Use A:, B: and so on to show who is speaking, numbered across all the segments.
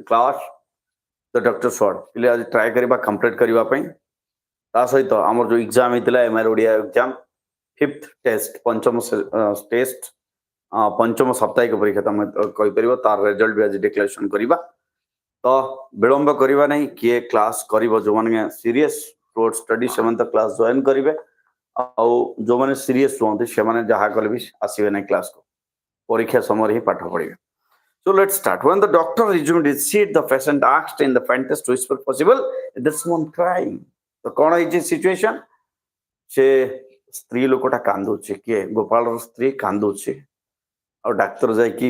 A: Class the doctor sawed पिले आज try करबा कंप्लीट करबा पई ता सहित हमर जो एग्जाम हेतला एमआर ओडिया एग्जाम फिफ्थ टेस्ट पंचम टेस्ट पंचम साप्ताहिक परीक्षा तुम कहि परिबो तार रिजल्ट भी आज डिक्लेरेशन करबा तो विलंब करबा नहीं किए क्लास करबो जो माने सीरियस टुवर्ड स्टडी सेवन तो क्लास जॉइन करिवे आउ जो माने सीरियस होंते से माने जहा कले भी आसीबे नहीं क्लास को परीक्षा समय ही पाठ पढ़िबे. So let's start. When the doctor resumed his seat, the patient asked in the faintest whisper possible, "There's someone crying." तो कौन है सिचुएशन से स्त्री लोकटा कांदुचे किए गोपाल स्त्री कांदुचे और डाक्टर जाय कि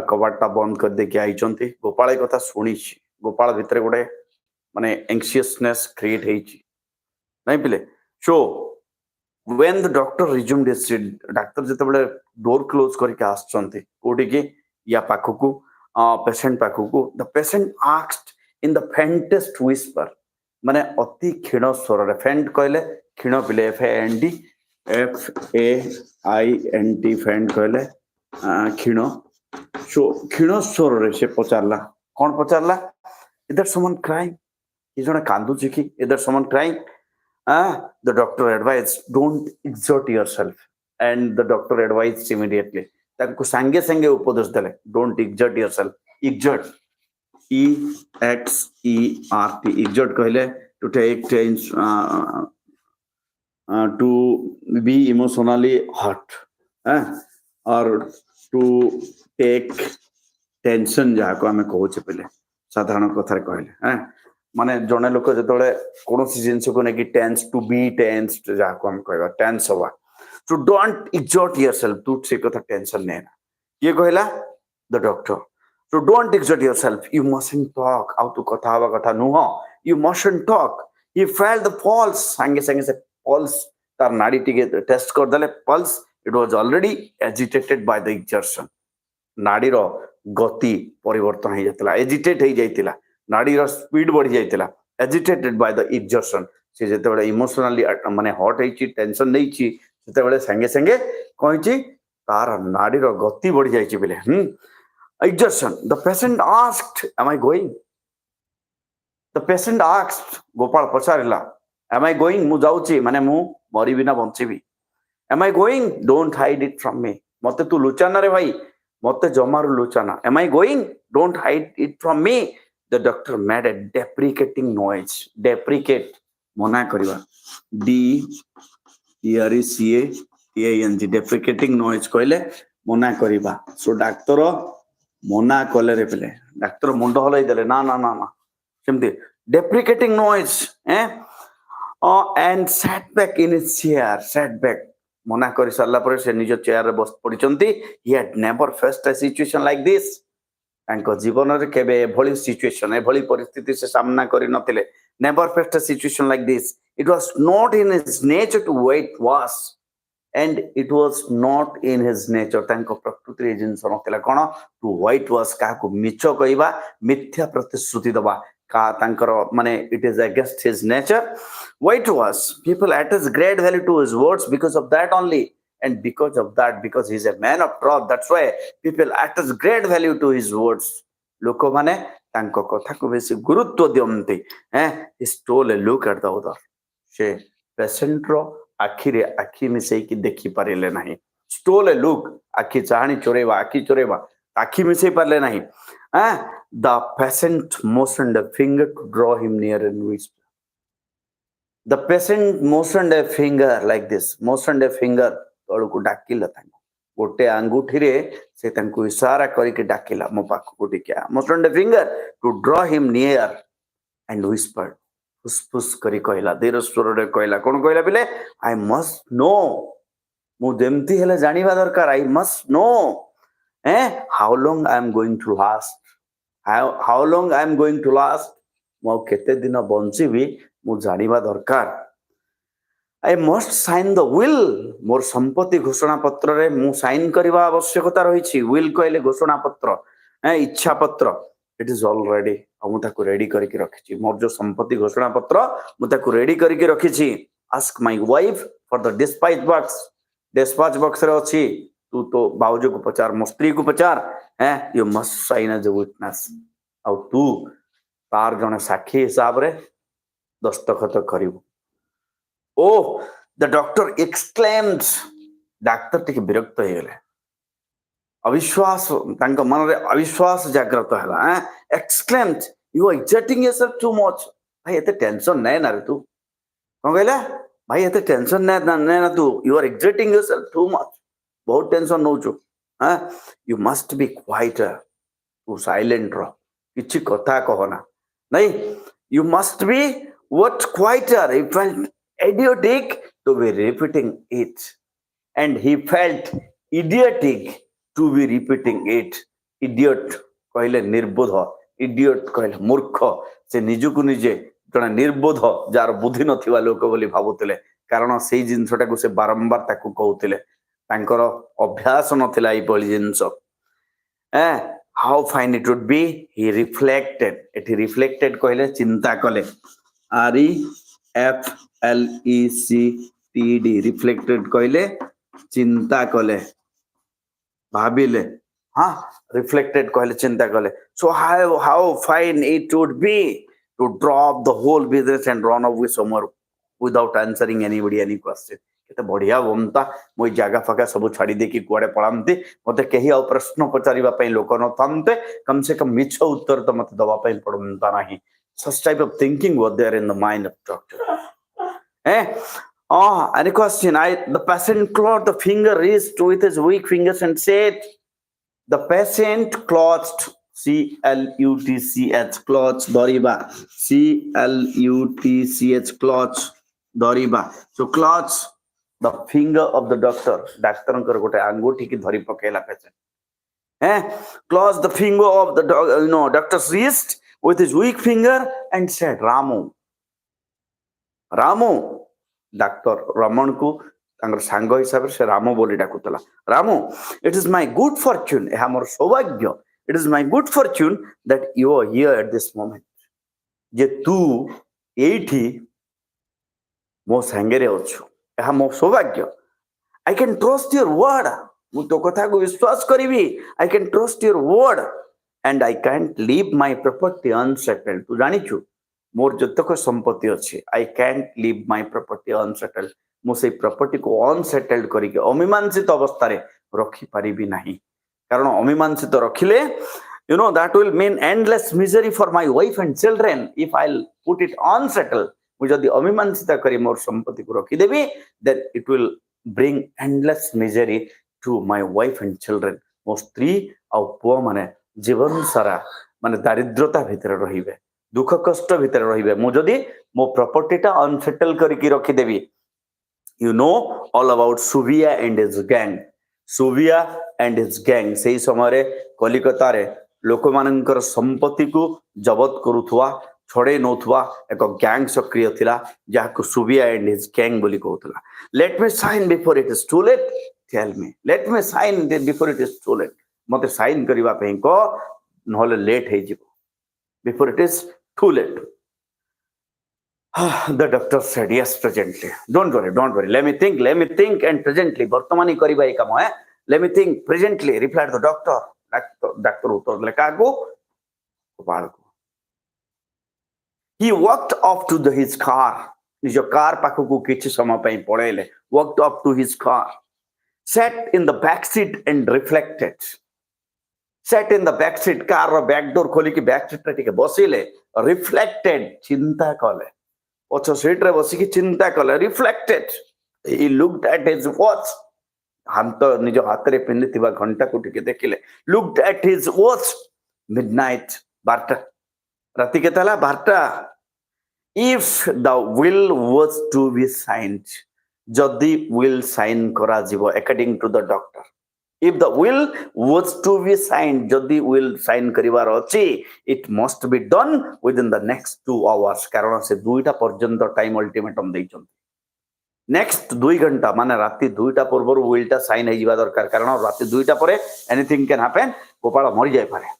A: कबाटा बंद कर दे के आइचंती गोपाल ए कथा सुनी गोपाल भितर गोटे माने एंक्शियसनेस क्रिएट हेची नहीं पिले. So when the doctor resumed his seat, doctor जते बळे डोर क्लोज करके आछंती कोठी की या पाखकू पेशेंट पाखकू the patient asked in the faintest whisper माने अति क्षीण स्वर रे फेंट कहले क्षीण पिले FANT फेंट कहले क्षीण सो क्षीण स्वर रे से पचारला कोन पचारला इधर समवन क्राइंग ये जने कांदु छी कि इधर someone crying the doctor advised don't exert yourself and the doctor advised immediately ताको संगे संगे उपदेश देले don't exert yourself exert EXERT exert कहले to take change to be emotionally hurt or to take tension जहा को हमें कहू छे पहले साधारण कथा कहले माने जने लोक जतले कोनोसी जिंस को नेकी टेंस टू बी टेंस्ड जा को हम कहबा टेंस होवा सो डोंट एक्सर्ट योरसेल्फ तू से कथा टेंशन नेना ये कहला the doctor so don't exert yourself you mustn't talk आउ तू कथा हवा कथा नुह you mustn't talk he felt the pulse संगे संगे से पल्स तार नाड़ी टिके टेस्ट कर दले pulse it was already agitated by the exertion नाड़ी रो गति परिवर्तन हे जतला एजिटेट हे जाइतिला नाड़ी रो स्पीड बढ़ी जाइतिला एजिटेटेड बाय द एक्सर्शन से जते बळे इमोशनली माने हॉट हेची टेंशन नै छी जते बळे संगे संगे कहिची तार नाड़ी रो गति बढ़ी जाइची बिले exertion the patient asked am I going the patient asked Gopal पचारिला एम आई गोइंग मु जाउची माने मु मरी बिना बंचीबी am I going don't hide it from me मते तू लुचाना रे भाई मते जमारू लुचाना am I going don't hide it from me. The doctor made a deprecating noise. Deprecate मना करिवा DERECATING deprecating noise कहले मना करिवा. सो डाक्टर मना कले रे पले डाक्टर मुंड हलाई देले ना ना ना ना सेमती deprecating noise and sat back in his chair. Sat back मना करि सारला पर से निज चेयर रे बस पडिचंती. He had never faced a situation like this. जीवन रे केबे एभली सिचुएशन एभली परिस्थिति से सामना करि नथिले never faced a situation like this. It was not in his nature to wait was and it was not in his nature तांको प्रकृति जिंस नथिला कोन टू वेट वाज का को मिछ कहिबा मिथ्या प्रतिश्रुति दबा का तांकर माने it is against his nature. Wait was people attach great value to his words because of that only. And because of that, because he is a man of truth, that's why people attach great value to his words. Loko mane tanko kotha ko besi gurutto diyonti. He stole a look at the other. Se patient ro akhire akhi misei ki dekhi parile nahi. Stole a look. Akhi chahani choreba, akhi misei parle nahi. The patient motioned a finger to draw him near and whisper. The patient motioned a finger like this. Motioned a finger. तळु को डाकिला तांको गोटे अंगूठी रे से तांको इशारा करके डाकिला मो पाख को टिका motioned the finger to draw him near and whispered फुसफुस करी कहला धीर स्वर रे कहला कोन कहला बिले आई मस्ट नो मु जेमती हेले जानिबा दरकार I must know how long I am going to last how long I am going to last मो केते दिन बंचीबी मु जानिबा दरकार. I must sign the will. मोर संपत्ति घोषणा पत्र रे मु साइन करबा आवश्यकता रही छी. will कहले घोषणा पत्र इच्छा पत्र. इट इज ऑलरेडी मु ताको रेडी करके रखी छी. मोर जो संपत्ति घोषणा पत्र मु ताको रेडी करके रखी छी. Ask my wife for the dispatch box रे अछि. तू तो बाउजो को पचार मो स्त्री को पचार you must sign as a witness. ଆଉ ତୁ तार जने साक्षी हिसाब रे दस्तखत करिवु ओ द डॉक्टर एक्सक्लेम्ड डाक्टर टिके विरक्त हो गले अविश्वास तांको मन रे अविश्वास जागृत हला exclaimed you are exciting yourself too much भाई एते टेंशन नै ना रे तू कोन कहला भाई एते टेंशन नै ना तू you are exciting yourself too much बहुत टेंशन नौ छु हां यू मस्ट बी क्वाइटर तू साइलेंट रह किछि कथा कहना नहीं you must be what quieter he felt idiotic to be repeating it and he felt idiotic to be repeating it idiot कहले निर्बोध idiot कहले मूर्ख से निजुकु निजे जणा निर्बोध जार बुद्धि नथिबा लोक बोली भाबुतले कारण सेही जिंसटा को से बारंबार ताकू कहउतले तांकर अभ्यास नथिला ई पळी जिंस how fine it would be he reflected it he reflected कहले चिंता कले reflected reflected कहले चिंता कले भाबिले हाँ reflected कहले चिंता कले so how fine it would be to drop the whole business and run away somewhere without answering anybody any question केते बढ़िया बोमता मोई जागा फका सब छाड़ी दे कि कुआडे पळामते मते केही आ प्रश्न पचारिबा पई लोक न थांते कम से कम मिछ उत्तर तो मते दबा पई पड़मता नाही such type of thinking was there in the mind of doctor any question the patient clawed the finger raised with his weak fingers and said the patient clutched clutch clutch doriba clutch clutch doriba so clutch the finger of the doctor doctor गोटे अंगूठी की धरी पकेला patient close the finger of the doctor's wrist with his weak finger and said Ramu doctor Raman को तांगर सांग हिसाब से रामू बोली डाकुतला Ramu it is my good fortune एहा मोर सौभाग्य it is my good fortune that you are here at this moment जे तू एठी मो संगेरे अछु एहा मो सौभाग्य I can trust your word मु तो कथा को विश्वास करिवि I can trust your word and I can't leave my property unsettled तू जानि छु मोर जतक संपत्ति अछि I can't leave my property unsettled मु से प्रॉपर्टी को अनसेटल्ड करी के अमीमांसित अवस्था रे रखि परिबि नाही कारण अमीमांसित रखिले that will mean endless misery for my wife and children if I'll put it unsettled मु जदी अमीमांसित करी मोर संपत्ति को रखि देबी then it will bring endless misery to my wife and children मो स्त्री आ पुआ माने जीवन सारा माने दारिद्रता भितर रहिबे दुख कष्ट भितर रहिबे मु जदी मो प्रॉपर्टी टा अनसेटल करी की रखि देबी all about Suvia and his gang Suvia and his gang सेही समय रे कलिकता रे लोक मानकर संपत्ति को जबत करूथुवा छोड़े नोथुवा एक गैंग सक्रिय थिला जाको सुविया एंड हिज गैंग बोली कहउतला let me sign before it is too late tell me let me sign before it is too late मते साइन करिवा पे को नहले लेट हे जिवो before it is too late the doctor said yes presently don't worry let me think and presently वर्तमानी करिबा ए काम है let me think presently replied the doctor उत्तर ले काको गोपाल को he walked off to his car निजो car पाखो को किछ समय पई पळेले walked up to his car sat in the back seat and reflected sat in the back seat car रो back door खोली की बैक सीट रे टिके बसिले reflected चिंता कले पछ सीट रे बसी की चिंता कले reflected he looked at his watch हम तो निजो हाथ रे पिन्दिथिबा घंटा को टिके देखिले looked at his watch midnight 12 राति केतला 12 if the will was to be signed जदी will sign करा जीवो according to the doctor if the will was to be signed जदी will sign करिवार अछि it must be done within the next 2 hours कारण से 2टा पर्यंत time ultimatum दैछन next 2 घंटा माने राति 2टा पूर्व will टा साइन हे जिबा दरकार कारण राति 2टा परे एनीथिंग कैन हैपन गोपाल मरि जाय पारे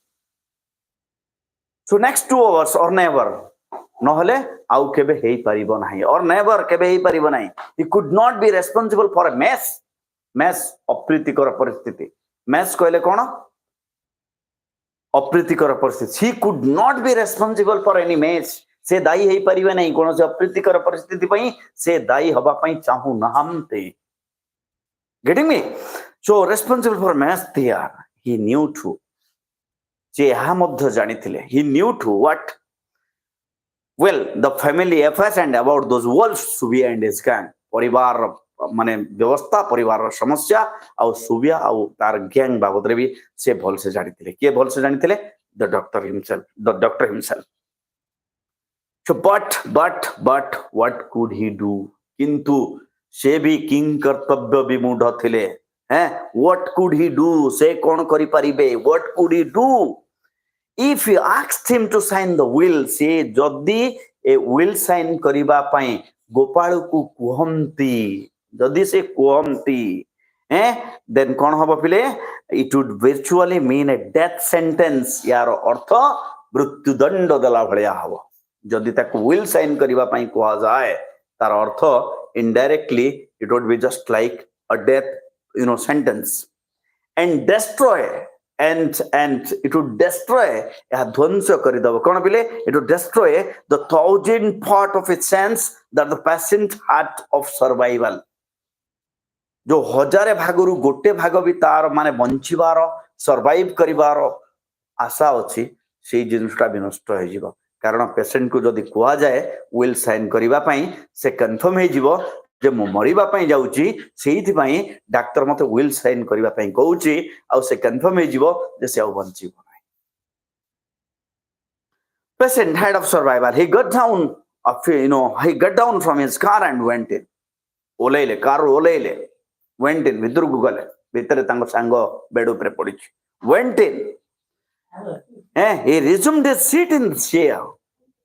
A: so next 2 hours or never नहले आउ केबे हेई परिबो नाही और नेवर केबे हेई परिबो नाही he could not be responsible for a mess अप्रीतिकर परिस्थिति mess कहले कोन अप्रीतिकर परिस्थिति, he could not be responsible for any mess, से दायी हेई परिबे नै कोनोसी अप्रीतिकर परिस्थिति पई से दायी हबा पई चाहू नहांते. Getting me? So responsible for mess there, he knew to, जे हा मध्य जानिथिले, he knew to what, well, the family affairs and about those wolves, Subia and his gang, परिवार माने व्यवस्था, परिवार समस्या आ सुबिया आ तार गैंग बाबद रे भी से भल से जानिथिले. के भल से जानिथिले? The doctor himself. So but what could he do? किंतु से भी किंग कर्तव्य विमूढ़ थिले. हैं, what could he do? से कौन करि परिबे? What could he do? If you asked him to sign the will, से जदि ए will sign करिबा पई गोपाल को कुहंती, जदि से कुहंती, हैं, then कौन हबो पिले? It would virtually mean a death sentence. यार अर्थ मृत्युदंड देला भलिया हबो. जदि ताको will sign करिबा पई कुआ जाए, तार अर्थ indirectly it would be just like a death, sentence, and destroy, and it would destroy, ध्वंस करिदब कोन बिले, it would destroy the 1,000 part of its sense that the patient had of survival. जो हजारे भागरु गोटे भाग भी तार माने बंचिबार, सर्वाइव करिबार आशा अछि, से जिनसटा विनष्ट हो जिवो. कारण पेशेंट को जदि कुआ जाए विल साइन करिबा पई से कंफर्म हे जिवो जे मो मरिबा पई जाउची, सेहिथि पई डॉक्टर मते विल साइन करिबा पई कहउची, आ से कंफर्म हे जिवो जे से बंचिबो नै. Patient had of survival. He got down from his car and went in. ओलेले कार ओलेले went in विदुर गुगले भितरे तांको सांगो बेड ऊपर पडिछि. Went in. He resumed his seat in the chair.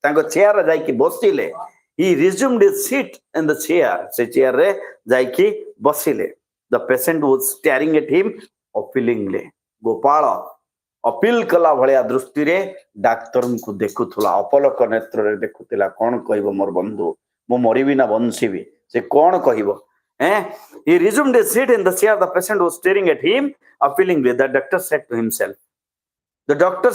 A: तांको चेयर रे जाई कि बसिले. He resumed his seat in the chair. से चेयर रे जाई कि बसिले. The patient was staring at him appealingly. Gopal appeal कला भलिया दृष्टि रे डाक्टर को देखुथुला, अपलक नेत्र रे देखुतिला. कोन कहबो मोर बंधु, मो मरिबी ना बंसीबी, से कोन कहबो. He resumed his seat in the chair. The patient was staring at him appealingly. The doctor said to himself. Doctor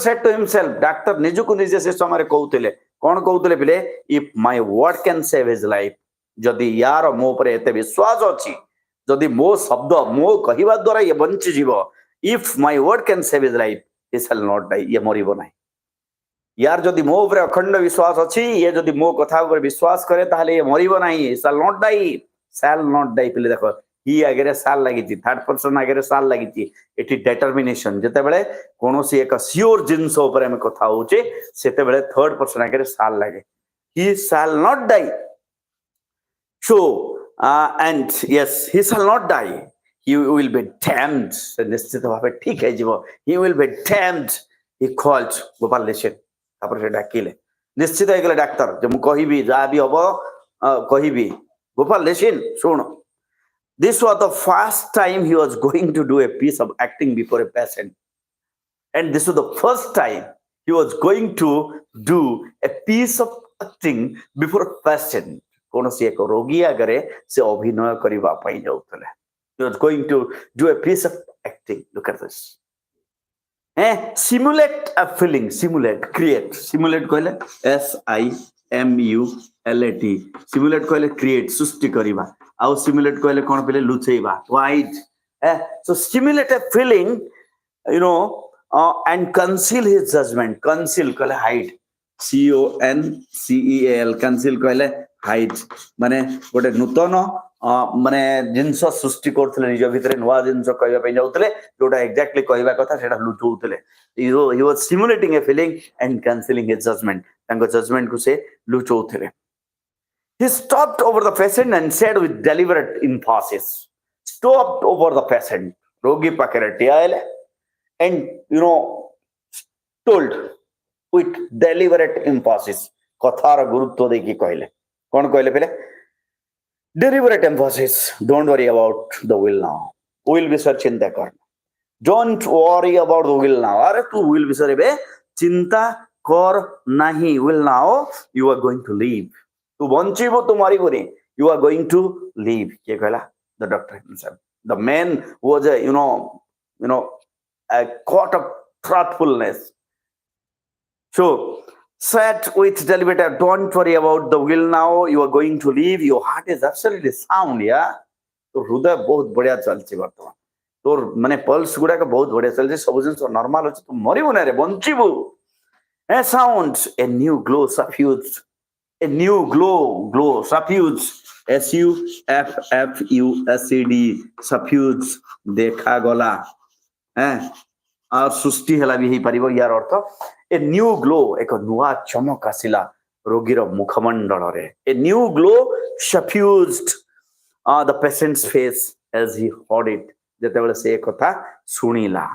A: निजुको निजे से समय कहउतिले. कोन कहउतिले बिले? If my word can save his life, जदि यार मो पर एते विश्वास अछि, जदि मो शब्द मो कहिबा द्वारा ये बंची जीवो, if my word can save his life, he shall not die. ये मरिबो नाही. यार जदि मो ऊपर अखंड विश्वास अछि, ये जदि मो कथा ऊपर विश्वास करे ताहले ये मरिबो नाही. He shall not die. पिले देखो, ही आगे साल लगी, थर्ड पर्सन आगे साल लगी. एटी डिटरमिनेशन जते बेले कोनोसी एक सियोर जिंस ऊपर हम कथा होचे, सेते बेले थर्ड पर्सन आगे साल लागे. He shall not die. So and yes, he shall not die. He will be damned. निश्चित भावे ठीक है जीवो. He will be damned. He called Gopal लेशन. तापर से डाकिले. निश्चित है गले डॉक्टर, जे मु कहिबी जा भी हबो कहिबी. Gopal, listen, soon. This was the first time he was going to do a piece of acting before a patient. And this was the first time he was going to do a piece of acting before a patient. कोनोसी एक रोगी आगरे से अभिनय करिबा पई जाउतले. He was going to do a piece of acting. Look at this. Simulate a feeling. Simulate, create. Simulate कहले SIMULAT. Simulate कहले create, सृष्टि करिबा. आउ simulate कहले कोन पले लुचेइबा. Right? So simulate a feeling, and conceal his judgment. Conceal कहले hide. CONCEAL. Conceal कहले hide. माने गोटे नूतन माने जिंस सृष्टि करथले निज भितरे नवा जिंस कहबा पई जाउतले, जोटा एक्जेक्टली कहबा कथा सेटा लुचौतले. He was simulating a feeling and concealing his judgment. तांको जजमेंट को से लुचौतले. He stopped over the patient and said with deliberate emphasis. Stopped over the patient. रोगी पाखरे ठियाले and told with deliberate emphasis. कथार गुरुत्व देखि कहले. कोन कहले पले? Deliberate emphasis. Don't worry about the will now. Will be searching the car. Don't worry about the will now. अरे तू will विषय बे चिंता कर नहीं. Will now you are going to leave. तू बंचिबो तू मरिबोनी. You are going to leave. के कहला? The doctor himself. The man was a a court of truthfulness. So sat with deliberate, don't worry about the will now, you are going to leave, your heart is absolutely sound, yeah. तो हृदय बहुत बढ़िया चलछि वर्तमान तोर माने pulse गुडा का बहुत बढ़िया चलछि सब जिंस नॉर्मल अछि तू मरिबो ना रे बंचिबो a sound a new glow suffused a new glow suffuse SUFFUSED suffuse देखा गला हैं और सृष्टि हला भी पारिबो यार अर्थ ए न्यू ग्लो एक नुआ चमक आसिला रोगीर मुखमंडल रे a new glow suffused the patient's face as he heard it जेतेबेले से कथा सुनिला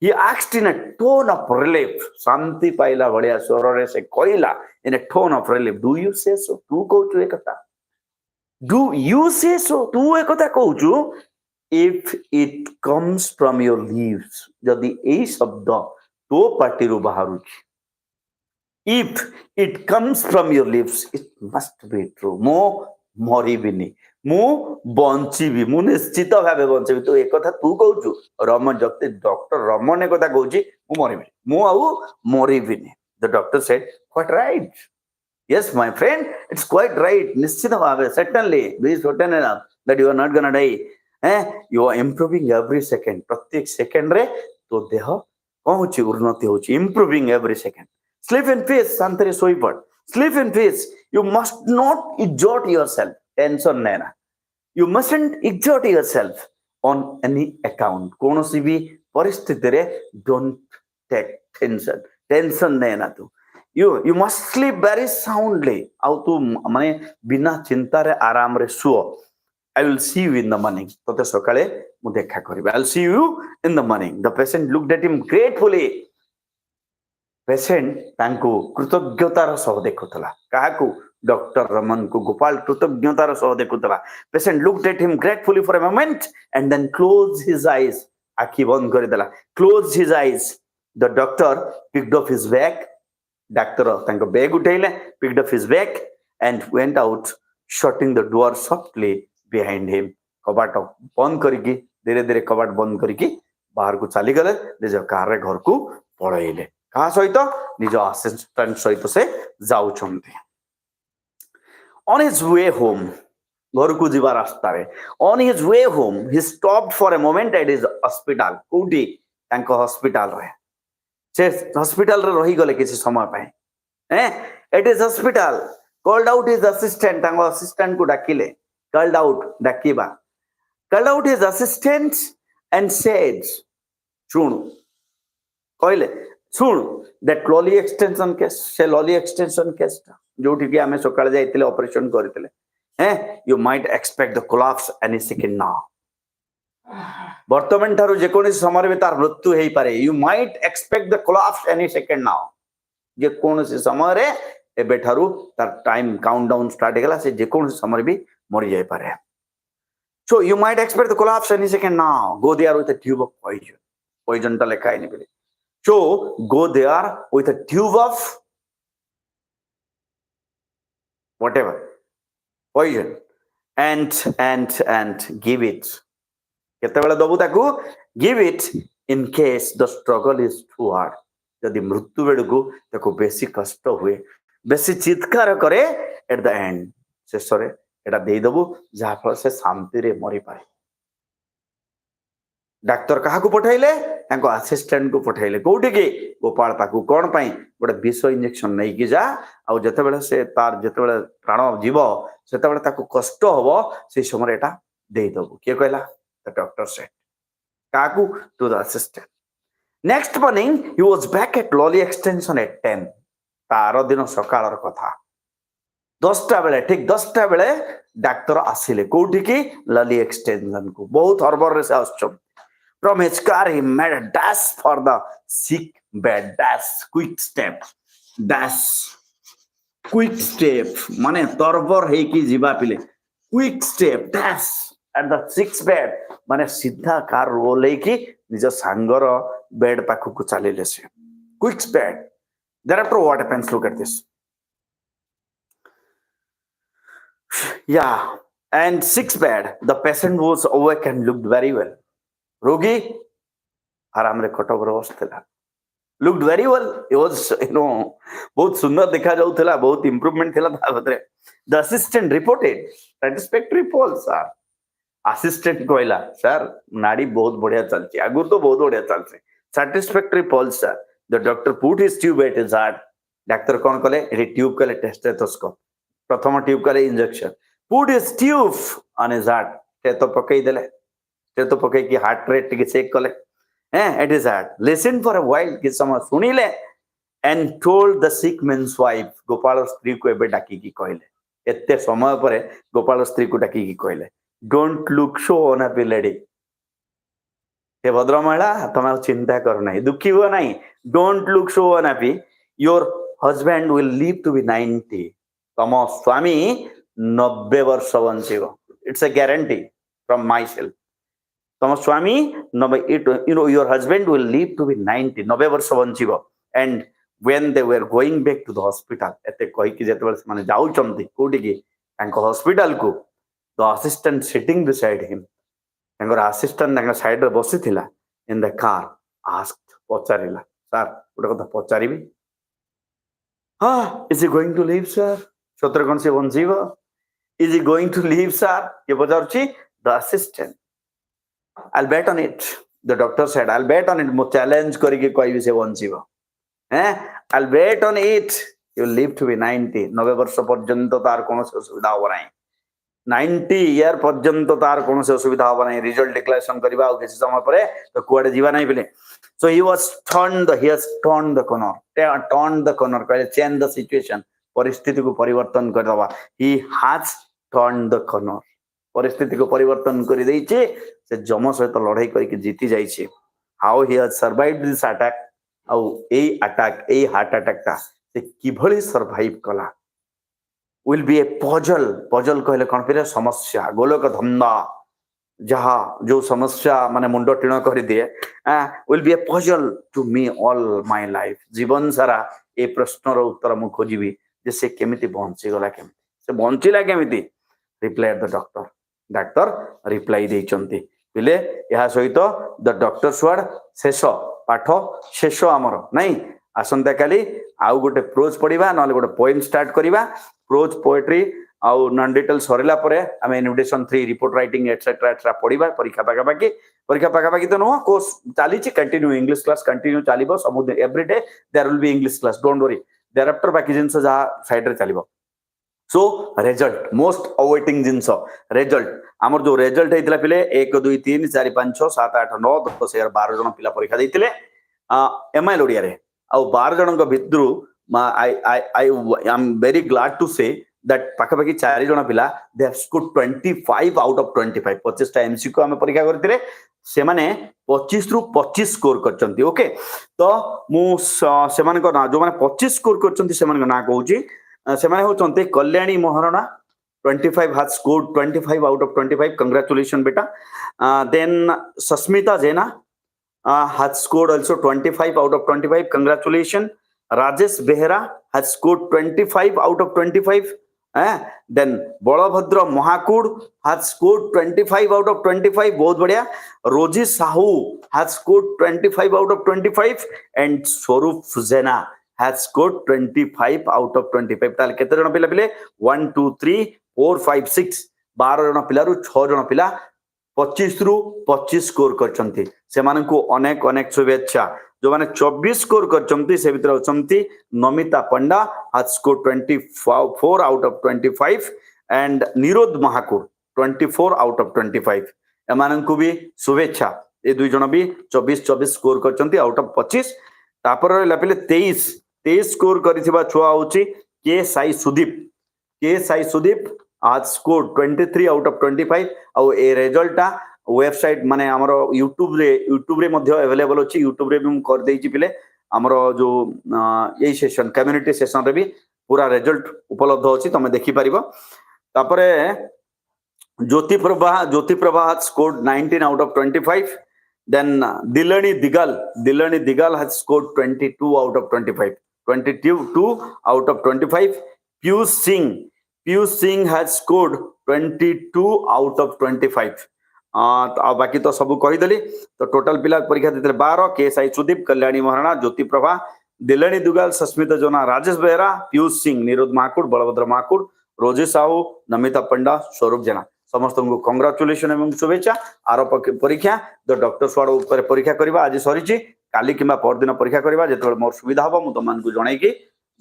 A: he asked in a tone of relief शांति पाइला बढ़िया स्वर रे से कहला in a tone of relief do you say so तू कहू ए कथा do you say so तू ए कथा कहू if it comes from your lips जदि एई शब्द तो पाटी रु Bahru if it comes from your lips it must be true मो मरिबिनी मु बंचिबी मु निश्चित भाबे बंचिबी तो एक कथा तू कहू रमन जति डॉक्टर रमन एक कथा कहू मु मरिबी मु आउ मरिबिनी the doctor said quite right yes my friend it's quite right निश्चित भाबे certainly be certain enough that you are not gonna die you are improving every second प्रत्येक सेकंड रे तो देह कहूची उन्नति होची improving every second sleep in peace शांति रे सोई पड़ sleep in peace you must not exert yourself tension लेना you mustn't exert yourself on any account कोनोसी भी परिस्थिति रे don't take tension लेना तू you must sleep very soundly आउ तू माने बिना चिंता रे आराम रे suo I will see you in the morning तोते सकाळे मु देखा करबे I will see you in the morning the patient looked at him gratefully patient तांको कृतज्ञतार सह देखुतला काहाकू डॉक्टर रमन को गोपाल कृतज्ञतार सह देखुतला patient looked at him gratefully for a moment and then close his eyes आखि बंद कर देला close his eyes the doctor picked up his bag doctor तांको बैग उठैले picked up his bag and went out shutting the door softly behind him कबाट बंद करके धीरे धीरे कबाट बंद करके बाहर को चली गले निज कार रे घर को पळैले कहा सहित निज असिस्टेंट सहित से जाउछन्ते on his way home घर को जीवा रास्ता रे on his way home he stopped for a moment at his hospital कोठी तांको हॉस्पिटल रे से हॉस्पिटल रे रही गले किसी समय पाए at his hospital called out his assistant तांको असिस्टेंट को डाकिले called out his assistant and said सुन कहले सुन दैट लॉली एक्सटेंशन केस से लॉली एक्सटेंशन केस जोठी कि हमें सकाळ जाइतिले ऑपरेशन करतिले you might expect the collapse any second now वर्तमान थारु जे कोनी समय में तार मृत्यु हेई पारे you might expect the collapse any second now जे कोनोसी समय रे एबे थारु तार टाइम काउंटडाउन स्टार्ट हेगला से जे कोनोसी समय भी मरि जाय पारे so you might expect the collapse any second now go there with a tube of poison ता लेखाय नि बेले So go there with a tube of whatever poison and give it. केतेबेले दबु ताकू give it in case the struggle is too hard. यदि मृत्यु बेडकू ताकू बेसी कष्ट हुए बेसी चित्कार करे at the end शेषरे एटा देई दबु जहा फल से शांति रे मरि पाए डाक्टर कहा को पठाइले तांको असिस्टेंट को पठाइले कोठी के गोपाल पाकू कोन पई गोटे विष इंजेक्शन नै कि जा आ जतेबेले से तार जतेबेले प्राण जीव सेतेबेले ताकू कष्ट होबो से समय एटा देई दबो के कहला द डॉक्टर सेड काकू to the assistant next morning he was back at lolly extension at 10 तार दिन सकाळर कथा 10टा बेले ठीक 10टा बेले डाक्टर आसिले कोठी की लॉली एक्सटेंशन को बहुत हरबर रे से आछम From his car, he made a dash for the sick bed. Dash, quick step. Dash, quick step. माने तरबर है कि जीवा पिले. Quick step, dash at the sick bed. माने सीधा कार रोले कि निज सांगर बेड पाखु को चले लेसे. Quick step. Thereafter, what happens? Look at this. Yeah, and sick bed. The patient was awake and looked very well. रोगी आराम रे कटक रे बसथिला looked very well. He was, बहुत सुंदर देखा जाउथला, बहुत इंप्रूवमेंट थिला ता भतरे. The assistant reported satisfactory pulse, sir. Assistant कहला, sir नाड़ी बहुत बढ़िया चलची, आगुर तो बहुत बढ़िया चलची. Satisfactory pulse, sir. The doctor put his tube at his heart. Doctor कौन कले, एटी ट्यूब कले टेस्टेथोस्कोप. प्रथम ट्यूब कले injection. Put his tube on his heart. टेतो पकई देले. टेतो पकई की हार्ट रेट टिके चेक कले. At his heart. Listen for a while कि समय सुनिले. And told the sick man's wife, Gopal स्त्री को एबे डाकी की कहले. एते समय परे गोपाल स्त्री को डाकी की कहले. Don't look so unhappy lady. हे भद्र महिला तुम चिंता कर नहीं, दुखी हुआ नहीं. Don't look so unhappy. Your husband will live to be 90. तम स्वामी 90 वर्ष बंचिबो. It's a guarantee from myself. तम स्वामी 90, your husband will live to be 90. 90 वर्ष बंचिबो. And when they were going back to the hospital, एते कहि कि जेतबे माने जाउचंती कोठी की तांको हॉस्पिटल को, the assistant sitting beside him, तांकर असिस्टेंट तांकर साइड रे बसी थिला in the car, asked, पचारिला, सर गोटे कथा पचारिबी. Is he going to live, sir? सतर कोन से बंजीबो? Is he going to live, sir? ये पचारछि the assistant. I'll bet on it. The doctor said, I'll bet on it. मो चैलेंज करिके कहबी से बंजीबो. I'll bet on it. You will live to be 90. 90 वर्ष पर्यंत तार कोनोसी असुविधा हो नाही. 90 ईयर पर्यंत तार कोनोसी असुविधा हो नाही. रिजल्ट डिक्लेरेशन करबा आ किसी समय परे तो कुआडे जीवा नाही बिले. So he has turned the corner. Turned the corner. कहले change the situation. परिस्थिति को परिवर्तन कर दवा. He has turned the corner. परिस्थिति को परिवर्तन कर देइछे. से जम सहित लड़ाई करके जीती जाइछे. How he has survived this attack. आउ ए अटैक, ए हार्ट अटैक ता से किभली सर्वाइव कला. Will be a puzzle. Puzzle कहले कोन पे समस्या, गोलक धंधा, जहा जो समस्या माने मुंडो टिणो कर दिए. Will be a puzzle to me all my life. जीवन सारा ए प्रश्नर उत्तर मु खोजिबी जे से केमिति बंची गला, केमिति से बंचिला, केमिति. Reply the doctor. Doctor reply देइचंती बिले या सहित द डॉक्टर्स वर्ड शेष पाठ शेष आमर नहीं. आसंता काली आउ गोटे प्रोज पढ़िबा, नले गोटे पोएम स्टार्ट करिबा. प्रोज पोएट्री आउ नॉन डिटेल सरेला परे आमे invitation 3 report writing etcetera etcetera पढ़िबा. परीक्षा पाका बाकी तो नो कोर्स चाली छि. कंटिन्यू इंग्लिश क्लास कंटिन्यू चलिबो. सब every day there will be English class. Don't worry. There after बाकी जिंस जा साइड रे चलिबो. सो रिजल्ट मोस्ट अवेटिंग जिंस रिजल्ट आमर जो रिजल्ट हेतिला पिले 1 2 3 4 5 6 7 8 9 10 11 12 जन पिला परीक्षा दैतिले एमआई लोडिया रे. आ 12 जन भितरु I am very glad to say that पाखापाखि 4 जन पिला they have scored 25 out of 25. 25 टा एमसीक्यू आमे परीक्षा करतिले से माने 25 रु 25 स्कोर करचंती. ओके तो मु से माने को ना जो माने 25 स्कोर करचंती से माने ना कहूची से माने होचंती Kalyani Maharana 25 has scored 25 out of 25. Congratulations beta. Then Sasmita Jena has scored also 25 out of 25. Congratulations. Rajesh Behera has scored 25 out of 25. Then Bolabhadra Mahakud has scored 25 out of 25. बहुत बढ़िया. Roji Sahu has scored 25 out of 25. And Swarup Jena has scored 25 out of 25. ताले केते जन पिला पिले 1 2 3 4 5 6 12 जन पिला रु 6 जन पिला 25 रु 25 स्कोर करचंती. से मानकु अनेक अनेक शुभेच्छा. जो माने 24 स्कोर करचंती से भीतर होचंती नमिता पंडा has scored 24 out of 25 and निरोध महाकुर 24 out of 25. एमानकु भी शुभेच्छा. ए दुई जन भी 24 स्कोर करचंती आउट ऑफ 25. तापर लापिले 23 स्कोर करिथिबा छुआ होची के साई सुदीप आज स्कोर 23 आउट ऑफ 25. और ए रिजल्ट वेबसाइट माने हमरो यूट्यूब रे मध्ये अवेलेबल अछि. यूट्यूब रे भी हम कर देछि पिले हमरो जो ए सेशन कम्युनिटी सेशन रे भी पूरा रिजल्ट उपलब्ध अछि. तमे देखि परिबो. तापरे ज्योति Prabha scored 19 out of 25. Then Dilani Digal has scored 22 out of 25. 22 out of 25. Piyush Singh has scored 22 out of 25. तो बाकी तो सब कहीदेली तो टोटल पिला परीक्षा देते 12 केएस आई सुदीप कल्याणी महाराणा ज्योति प्रभा दिलणी दुगाल सस्मिता जोना राजेश बेहरा पीयूष सिंह निरुद्ध महाकुड़ बलभद्र महाकुड़ रोजी साहू नमिता पंडा स्वरूप जेना समस्त को कंग्राचुलेशन एवं शुभेच्छा आर परीक्षा तो डॉक्टर स्वाड़ उपर परीक्षा करवा आज सरी काली कि परदिन परीक्षा करवा जो मोर सुविधा हम मुझे तुमको जनईकि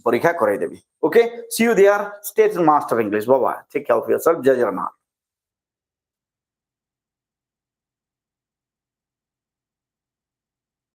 A: परीक्षा करदेवी okay see you there state master English बाबा टेक केयर ऑफ योरसेल्फ जय जगन्नाथ।